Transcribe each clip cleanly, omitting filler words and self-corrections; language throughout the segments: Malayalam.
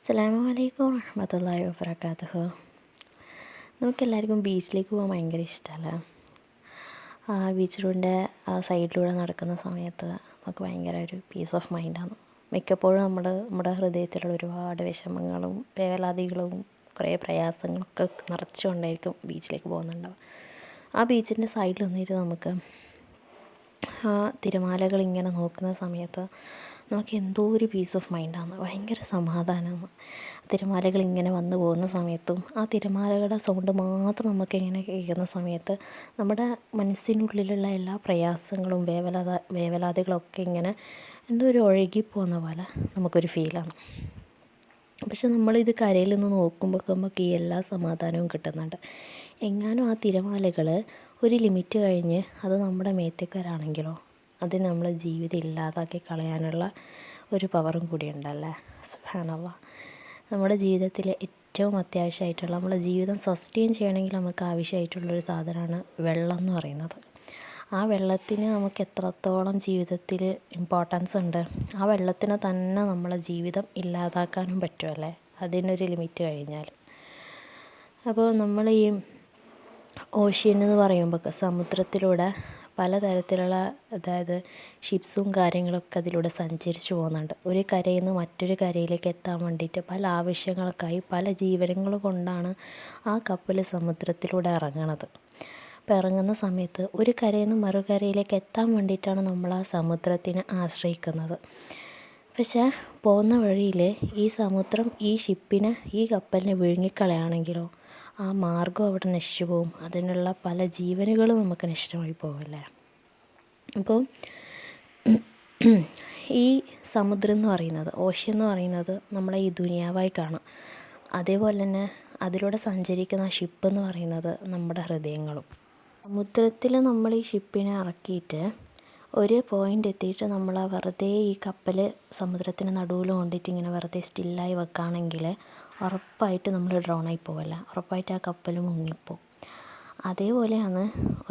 അസ്സലാമു അലൈക്കും വറഹ്മത്തുള്ളാഹി വബറകാതുഹു. നമുക്കെല്ലാവർക്കും ബീച്ചിലേക്ക് പോകാൻ ഭയങ്കര ഇഷ്ടമല്ലേ. ബീച്ചിലൂടെ സൈഡിലൂടെ നടക്കുന്ന സമയത്ത് നമുക്ക് ഭയങ്കര ഒരു പീസ് ഓഫ് മൈൻഡാണ്. മിക്കപ്പോഴും നമ്മുടെ ഹൃദയത്തിലുള്ള ഒരുപാട് വിഷമങ്ങളും വേവലാതികളും കുറേ പ്രയാസങ്ങളൊക്കെ നിറച്ചുകൊണ്ടായിരിക്കും ബീച്ചിലേക്ക് പോകുന്നുണ്ടാവും. ആ ബീച്ചിൻ്റെ സൈഡിൽ നിന്നിട്ട് നമുക്ക് തിരമാലകൾ ഇങ്ങനെ നോക്കുന്ന സമയത്ത് നമുക്ക് എന്തോ ഒരു പീസ് ഓഫ് മൈൻഡാണ്, ഭയങ്കര സമാധാനമാണ്. തിരമാലകൾ ഇങ്ങനെ വന്നു പോകുന്ന സമയത്തും ആ തിരമാലകളുടെ സൗണ്ട് മാത്രം നമുക്കിങ്ങനെ കേൾക്കുന്ന സമയത്ത് നമ്മുടെ മനസ്സിനുള്ളിലുള്ള എല്ലാ പ്രയാസങ്ങളും വേവലാതികളൊക്കെ ഇങ്ങനെ എന്തോ ഒരു ഒഴുകിപ്പോകുന്ന പോലെ നമുക്കൊരു ഫീലാണ്. പക്ഷെ നമ്മളിത് കരയിൽ നിന്ന് നോക്കുമ്പോൾ നമുക്ക് ഈ എല്ലാ സമാധാനവും കിട്ടുന്നുണ്ട്. എങ്ങാനും ആ തിരമാലകൾ ഒരു ലിമിറ്റ് കഴിഞ്ഞ് അത് നമ്മുടെ മേത്തേക്കാരാണെങ്കിലോ അത് നമ്മളെ ജീവിതം ഇല്ലാതാക്കി കളയാനുള്ള ഒരു പവറും കൂടി ഉണ്ടല്ലേ. സുബ്ഹാനല്ലാഹ്. നമ്മുടെ ജീവിതത്തിൽ ഏറ്റവും അത്യാവശ്യമായിട്ടുള്ള നമ്മുടെ ജീവിതം സസ്റ്റെയിൻ ചെയ്യണമെങ്കിൽ നമുക്ക് ആവശ്യമായിട്ടുള്ളൊരു സാധനമാണ് വെള്ളം എന്ന് പറയുന്നത്. ആ വെള്ളത്തിന് നമുക്ക് എത്രത്തോളം ജീവിതത്തിൽ ഇമ്പോർട്ടൻസ് ഉണ്ട്, ആ വെള്ളത്തിന് തന്നെ നമ്മളെ ജീവിതം ഇല്ലാതാക്കാനും പറ്റുമല്ലേ അതിനൊരു ലിമിറ്റ് കഴിഞ്ഞാൽ. അപ്പോൾ നമ്മൾ ഈ ഓഷ്യൻ എന്ന് പറയുമ്പോൾ സമുദ്രത്തിലൂടെ പലതരത്തിലുള്ള അതായത് ഷിപ്സും കാര്യങ്ങളൊക്കെ അതിലൂടെ സഞ്ചരിച്ചു പോകുന്നുണ്ട്. ഒരു കരയിൽ നിന്ന് മറ്റൊരു കരയിലേക്ക് എത്താൻ വേണ്ടിയിട്ട് പല ആവശ്യങ്ങൾക്കായി പല ജീവനങ്ങൾ കൊണ്ടാണ് ആ കപ്പൽ സമുദ്രത്തിലൂടെ ഇറങ്ങണത്. അപ്പോൾ ഇറങ്ങുന്ന സമയത്ത് ഒരു കരയിൽ നിന്ന് മറുകരയിലേക്ക് എത്താൻ വേണ്ടിയിട്ടാണ് നമ്മൾ ആ സമുദ്രത്തിനെ ആശ്രയിക്കുന്നത്. പക്ഷേ പോകുന്ന വഴിയിൽ ഈ സമുദ്രം ഈ ഷിപ്പിനെ ഈ കപ്പലിനെ വിഴുങ്ങിക്കളയാണെങ്കിലോ ആ മാർഗം അവിടെ നശിച്ചു പോവും. അതിനുള്ള പല ജീവനുകളും നമുക്ക് നഷ്ടമായി പോവില്ലേ. അപ്പോൾ ഈ സമുദ്രം എന്ന് പറയുന്നത്, ഓഷ്യൻ എന്ന് പറയുന്നത് നമ്മളെ ഈ ദുനിയാവായി കാണാം. അതേപോലെ തന്നെ അതിലൂടെ സഞ്ചരിക്കുന്ന ഷിപ്പ് എന്ന് പറയുന്നത് നമ്മുടെ ഹൃദയങ്ങളും. സമുദ്രത്തിൽ നമ്മൾ ഈ ഷിപ്പിനെ ഇറക്കിയിട്ട് ഒരു പോയിൻ്റ് എത്തിയിട്ട് നമ്മൾ വെറുതെ ഈ കപ്പൽ സമുദ്രത്തിന് നടുവിൽ കൊണ്ടിട്ട് ഇങ്ങനെ വെറുതെ സ്റ്റില്ലായി വെക്കുകയാണെങ്കിൽ ഉറപ്പായിട്ട് നമ്മൾ ഡ്രോണായി പോവല്ല, ഉറപ്പായിട്ട് ആ കപ്പൽ മുങ്ങിപ്പോവും. അതേപോലെയാണ്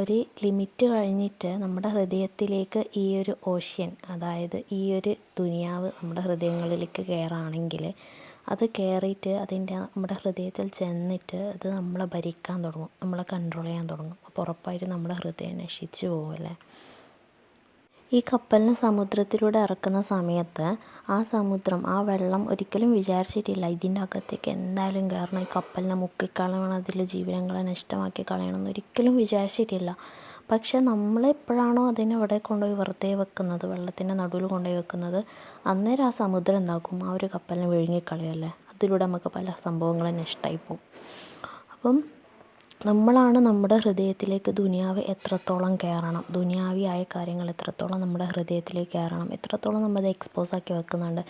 ഒരു ലിമിറ്റ് കഴിഞ്ഞിട്ട് നമ്മുടെ ഹൃദയത്തിലേക്ക് ഈ ഒരു ഓഷ്യൻ, അതായത് ഈ ഒരു ദുനിയാവ് നമ്മുടെ ഹൃദയങ്ങളിലേക്ക് കയറുകയാണെങ്കിൽ അത് കയറിയിട്ട് നമ്മുടെ ഹൃദയത്തിൽ ചെന്നിട്ട് അത് നമ്മളെ ഭരിക്കാൻ തുടങ്ങും, നമ്മളെ കൺട്രോൾ ചെയ്യാൻ തുടങ്ങും. അപ്പോൾ ഉറപ്പായിട്ട് നമ്മുടെ ഹൃദയം നശിച്ചു പോവല്ലേ. ഈ കപ്പലിനെ സമുദ്രത്തിലൂടെ ഇറക്കുന്ന സമയത്ത് ആ സമുദ്രം, ആ വെള്ളം ഒരിക്കലും വിചാരിച്ചിട്ടില്ല ഇതിൻ്റെ അകത്തേക്ക് എന്തായാലും കയറണം, ഈ കപ്പലിനെ മുക്കിക്കളയണം, അതിൽ ജീവനങ്ങളെ നഷ്ടമാക്കി കളയണമെന്ന് ഒരിക്കലും വിചാരിച്ചിട്ടില്ല. പക്ഷെ നമ്മളെപ്പോഴാണോ അതിനെ ഇവിടെ കൊണ്ടുപോയി വെറുതെ വെക്കുന്നത്, വെള്ളത്തിൻ്റെ നടുവിൽ കൊണ്ടുപോയി വെക്കുന്നത്, അന്നേരം ആ സമുദ്രം എന്താക്കും, ആ ഒരു കപ്പലിനെ വിഴുങ്ങിക്കളയല്ലേ. അതിലൂടെ നമുക്ക് പല സംഭവങ്ങളും നഷ്ടമായി പോകും. അപ്പം നമ്മളാണ് നമ്മുടെ ഹൃദയത്തിലേക്ക് ദുനിയാവ് എത്രത്തോളം കയറണം, ദുനിയാവിയായ കാര്യങ്ങൾ എത്രത്തോളം നമ്മുടെ ഹൃദയത്തിലേക്ക് കയറണം, എത്രത്തോളം നമ്മളത് എക്സ്പോസ് ആക്കി വെക്കുന്നുണ്ട്,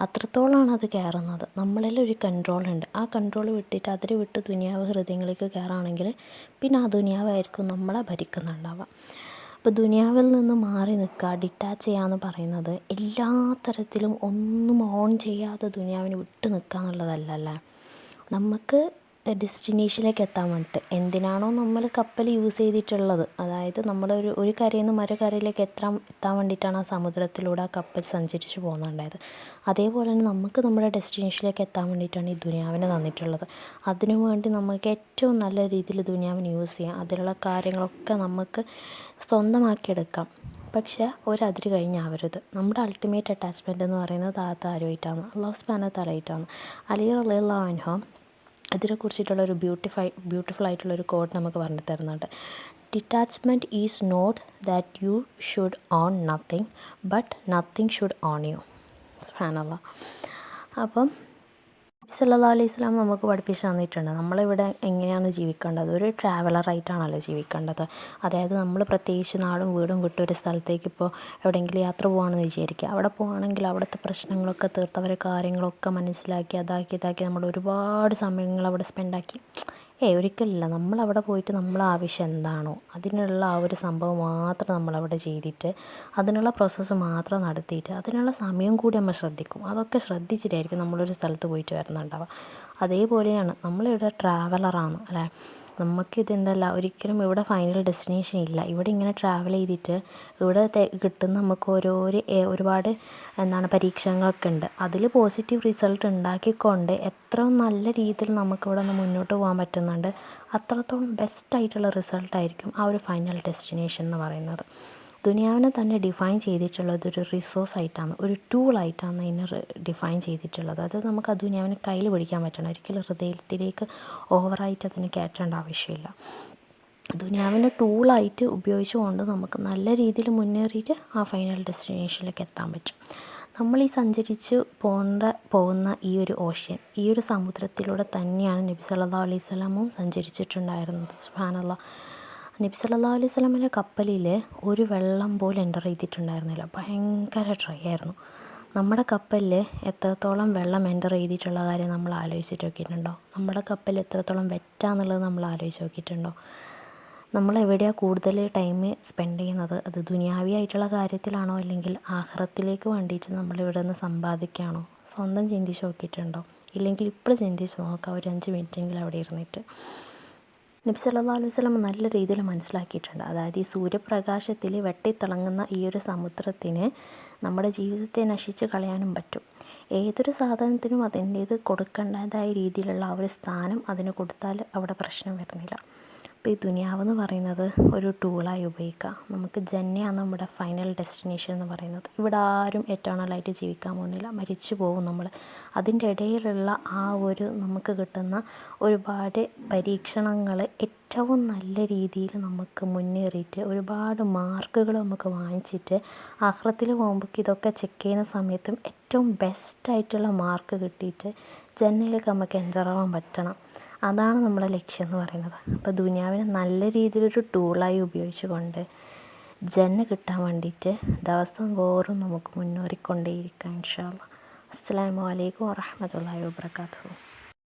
അത്രത്തോളമാണ് അത് കയറുന്നത്. നമ്മളിൽ ഒരു കൺട്രോളുണ്ട്. ആ കൺട്രോൾ വിട്ടിട്ട് അതിൽ വിട്ട് ദുനിയാവ് ഹൃദയങ്ങളിലേക്ക് കയറുകയാണെങ്കിൽ പിന്നെ ആ ദുനിയാവായിരിക്കും നമ്മളെ ഭരിക്കുന്നുണ്ടാവുക. അപ്പോൾ ദുനിയാവിൽ നിന്ന് മാറി നിൽക്കുക, ഡിറ്റാച്ച് ചെയ്യാന്ന് പറയുന്നത് എല്ലാ തരത്തിലും ഒന്നും ഓൺ ചെയ്യാതെ ദുനിയാവിന് വിട്ട് നിൽക്കുക എന്നുള്ളതല്ലല്ലേ. നമുക്ക് ഡെസ്റ്റിനേഷനിലേക്ക് എത്താൻ വേണ്ടിയിട്ട് എന്തിനാണോ നമ്മൾ കപ്പൽ യൂസ് ചെയ്തിട്ടുള്ളത്, അതായത് നമ്മൾ ഒരു കരയിൽ നിന്ന് മറ്റു കരയിലേക്ക് എത്താൻ വേണ്ടിയിട്ടാണ് ആ സമുദ്രത്തിലൂടെ ആ കപ്പൽ സഞ്ചരിച്ച് പോകുന്നുണ്ടായത്. അതേപോലെ തന്നെ നമുക്ക് നമ്മുടെ ഡെസ്റ്റിനേഷനിലേക്ക് എത്താൻ വേണ്ടിയിട്ടാണ് ഈ ദുനിയാവിനെ തന്നിട്ടുള്ളത്. അതിനു വേണ്ടി നമുക്ക് ഏറ്റവും നല്ല രീതിയിൽ ദുനിയാവിനെ യൂസ് ചെയ്യാം, അതിലുള്ള കാര്യങ്ങളൊക്കെ നമുക്ക് സ്വന്തമാക്കിയെടുക്കാം. പക്ഷേ ഒരതിര് കഴിഞ്ഞാവരുത്. നമ്മുടെ അൾട്ടിമേറ്റ് അറ്റാച്ച്മെൻ്റ് എന്ന് പറയുന്നത് ആരുമായിട്ടാണ്, അല്ലാഹു സുബ്ഹാനഹു വ തആലയായിട്ടാണ്. അലി റളിയല്ലാഹു അൻഹു അതിനെക്കുറിച്ചിട്ടുള്ളൊരു ബ്യൂട്ടിഫുൾ ആയിട്ടുള്ളൊരു കോഡ് നമുക്ക് പറഞ്ഞു തരുന്നുണ്ട്. Detachment is not that you should own nothing but nothing should own you. സുബ്ഹാനല്ലാഹ്. അപ്പം സല്ലല്ലാഹു അലൈഹി വസല്ലം നമുക്ക് പഠിപ്പിച്ച് തന്നിട്ടുണ്ട് നമ്മളിവിടെ എങ്ങനെയാണ് ജീവിക്കേണ്ടത്. ഒരു ട്രാവലറായിട്ടാണല്ലോ ജീവിക്കേണ്ടത്. അതായത് നമ്മൾ പ്രത്യേകിച്ച് നാടും വീടും വിട്ടൊരു സ്ഥലത്തേക്ക് ഇപ്പോൾ എവിടെയെങ്കിലും യാത്ര പോകുകയാണെന്ന് വിചാരിക്കുക. അവിടെ പോകുകയാണെങ്കിൽ അവിടുത്തെ പ്രശ്നങ്ങളൊക്കെ തീർത്ത് അവരെ കാര്യങ്ങളൊക്കെ മനസ്സിലാക്കി ഇതാക്കി നമ്മൾ ഒരുപാട് സമയങ്ങൾ അവിടെ സ്പെൻഡാക്കി ഒരിക്കലില്ല. നമ്മളവിടെ പോയിട്ട് നമ്മളെ ആവശ്യം എന്താണോ അതിനുള്ള ആ ഒരു സംഭവം മാത്രം നമ്മളവിടെ ചെയ്തിട്ട് അതിനുള്ള പ്രോസസ്സ് മാത്രം നടത്തിയിട്ട് അതിനുള്ള സമയം കൂടി നമ്മൾ ശ്രദ്ധിക്കും. അതൊക്കെ ശ്രദ്ധിച്ചിട്ടായിരിക്കും നമ്മളൊരു സ്ഥലത്ത് പോയിട്ട് വരുന്നുണ്ടാവുക. അതേപോലെയാണ് നമ്മളിവിടെ ട്രാവലറാണ് അല്ലേ. നമുക്കിതെന്തല്ല ഒരിക്കലും ഇവിടെ ഫൈനൽ ഡെസ്റ്റിനേഷൻ ഇല്ല. ഇവിടെ ഇങ്ങനെ ട്രാവൽ ചെയ്തിട്ട് ഇവിടെ കിട്ടുന്ന നമുക്ക് ഒരുപാട് പരീക്ഷണങ്ങളൊക്കെ ഉണ്ട്. അതിൽ പോസിറ്റീവ് റിസൾട്ട് ഉണ്ടാക്കിക്കൊണ്ട് എത്ര നല്ല രീതിയിൽ നമുക്കിവിടെ നിന്ന് മുന്നോട്ട് പോകാൻ പറ്റുന്നുണ്ട്, അത്രത്തോളം ബെസ്റ്റായിട്ടുള്ള റിസൾട്ടായിരിക്കും ആ ഒരു ഫൈനൽ ഡെസ്റ്റിനേഷൻ എന്ന് പറയുന്നത്. ദുനിയാവിനെ തന്നെ ഡിഫൈൻ ചെയ്തിട്ടുള്ളത് ഒരു റിസോഴ്സായിട്ടാണ്, ഒരു ടൂളായിട്ടാണ് അതിനെ ഡിഫൈൻ ചെയ്തിട്ടുള്ളത്. അത് നമുക്ക് ആ ദുനിയാവിനെ കയ്യിൽ പിടിക്കാൻ പറ്റണം, ഒരിക്കലും ഹൃദയത്തിലേക്ക് ഓവറായിട്ട് അതിനെ കയറ്റേണ്ട ആവശ്യമില്ല. ദുനിയാവിനെ ടൂളായിട്ട് ഉപയോഗിച്ചുകൊണ്ട് നമുക്ക് നല്ല രീതിയിൽ മുന്നേറിയിട്ട് ആ ഫൈനൽ ഡെസ്റ്റിനേഷനിലേക്ക് എത്താൻ പറ്റും. നമ്മൾ ഈ സഞ്ചരിച്ച് പോകുന്ന ഈ ഒരു ഓഷ്യൻ, ഈ ഒരു സമുദ്രത്തിലൂടെ തന്നെയാണ് നബി സല്ലല്ലാഹു അലൈഹി വസല്ലമും സഞ്ചരിച്ചിട്ടുണ്ടായിരുന്നത്. സുബ്ഹാനല്ലാഹ്. നബി സല്ലല്ലാഹു അലൈഹി വസല്ലമയുടെ കപ്പലിൽ ഒരു വെള്ളം പോലും എൻ്റർ ചെയ്തിട്ടുണ്ടായിരുന്നില്ല. ഭയങ്കര ഡ്രൈ ആയിരുന്നു. നമ്മുടെ കപ്പലിൽ എത്രത്തോളം വെള്ളം എൻ്റർ ചെയ്തിട്ടുള്ള കാര്യം നമ്മൾ ആലോചിച്ചിട്ട് നോക്കിയിട്ടുണ്ടോ? നമ്മുടെ കപ്പൽ എത്രത്തോളം വെറ്റാന്നുള്ളത് നമ്മൾ ആലോചിച്ച് നോക്കിയിട്ടുണ്ടോ? നമ്മൾ എവിടെയാണ് കൂടുതൽ ടൈം സ്പെൻഡ് ചെയ്യുന്നത്? അത് ദുനിയാവിയായിട്ടുള്ള കാര്യത്തിലാണോ, അല്ലെങ്കിൽ ആഖിറത്തിലേക്ക് വേണ്ടിയിട്ട് നമ്മളിവിടെ നിന്ന് സമ്പാദിക്കുകയാണോ? സ്വന്തം ചിന്തിച്ച് നോക്കിയിട്ടുണ്ടോ? ഇല്ലെങ്കിൽ ഇപ്പോൾ ചിന്തിച്ച് നോക്കാം, ഒരു 5 മിനിറ്റെങ്കിലും അവിടെ ഇരുന്നിട്ട്. നബി സല്ലല്ലാഹു അലൈഹി വസല്ലം നല്ല രീതിയിൽ മനസ്സിലാക്കിയിട്ടുണ്ട്. അതായത് ഈ സൂര്യപ്രകാശത്തിൽ വെട്ടിത്തിളങ്ങുന്ന ഈ ഒരു സമുദ്രത്തിന് നമ്മുടെ ജീവിതത്തെ നശിച്ച് കളയാനും പറ്റും. ഏതൊരു സാധനത്തിനും അതിൻ്റേത് കൊടുക്കേണ്ടതായ രീതിയിലുള്ള ആ ഒരു സ്ഥാനം അതിന് കൊടുത്താൽ അവിടെ പ്രശ്നം വരുന്നില്ല. അപ്പോൾ ഈ ദുനിയാവെന്ന് പറയുന്നത് ഒരു ടൂളായി ഉപയോഗിക്കുക. നമുക്ക് ജന്നയാണ് നമ്മുടെ ഫൈനൽ ഡെസ്റ്റിനേഷൻ എന്ന് പറയുന്നത്. ഇവിടെ ആരും എറ്റേണലായിട്ട് ജീവിക്കാൻ പോകുന്നില്ല, മരിച്ചു പോകും നമ്മൾ. അതിൻ്റെ ഇടയിലുള്ള ആ ഒരു നമുക്ക് കിട്ടുന്ന ഒരുപാട് പരീക്ഷണങ്ങൾ ഏറ്റവും നല്ല രീതിയിൽ നമുക്ക് മുന്നേറിയിട്ട് ഒരുപാട് മാർക്കുകൾ നമുക്ക് വാങ്ങിച്ചിട്ട് ആഖിറത്തിൽ പോകുമ്പോൾ ഇതൊക്കെ ചെക്ക് ചെയ്യുന്ന സമയത്തും ഏറ്റവും ബെസ്റ്റായിട്ടുള്ള മാർക്ക് കിട്ടിയിട്ട് ജന്നയിലേക്ക് നമുക്ക് എൻ്റർ ആവാൻ പറ്റണം. അതാണ് നമ്മുടെ ലക്ഷ്യം എന്ന് പറയുന്നത്. അപ്പോൾ ദുനിയാവിനെ നല്ല രീതിയിലൊരു ടൂളായി ഉപയോഗിച്ചുകൊണ്ട് ജന്ന കിട്ടാൻ വേണ്ടിയിട്ട് ദിവസം തോറും നമുക്ക് മുന്നേറിക്കൊണ്ടേയിരിക്കാം ഇൻഷാ അല്ലാഹ്. അസ്സലാമു അലൈക്കും വറഹ്മത്തുള്ളാഹി വബറകാതുഹു.